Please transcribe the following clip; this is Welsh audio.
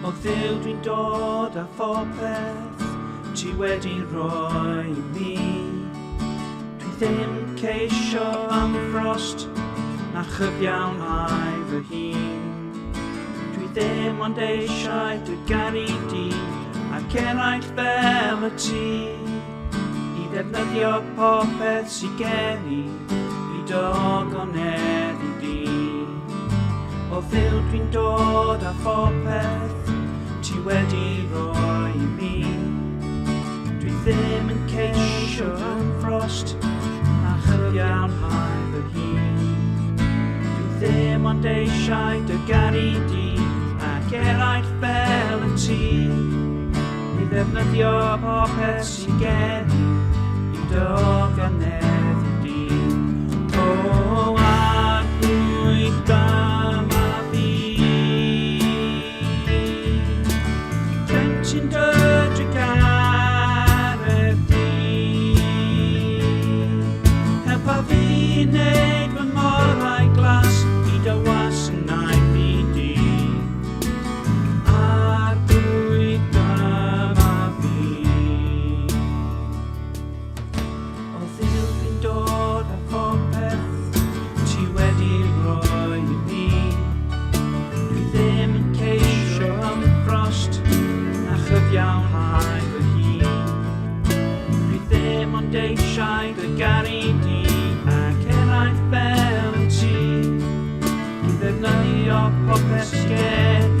O Dduw dwi'n dod â phopeth ti wedi rhoi i mi. Dwi ddim ceisio ymfrost na chyfiawnhau fy hun. Dwi ddim ond eisiau dy ganu di ac eraill fel y ti, i ddefnyddio popeth sy'n gen i dogoneddi di. O Dduw dwi'n dod â phopeth ti wedi rhoi i mi. Dwi ddim yn ceisio ymfrost na chyfiawnhau fy hun. Dwi ddim ond eisiau dy ganu di ac eraill fel y ti, i ddefnyddio popeth sy'n gen i dogoneddi di. O Arglwydd dyma fi, plentyn dydrig aref di, helpa fi wneud fy ngorau glas i dy wasanaeth fi di. Arglwydd dyma fi. O Dduw dwi'n dod â phopeth ti wedi rhoi i mi. Dwi ddim yn ceisio ymfrost na chyfiawnhau fy hun. Dwi ddim ond eisiau dy ganu di ac eraill fel y ti, i ddefnyddio popeth sy'n gen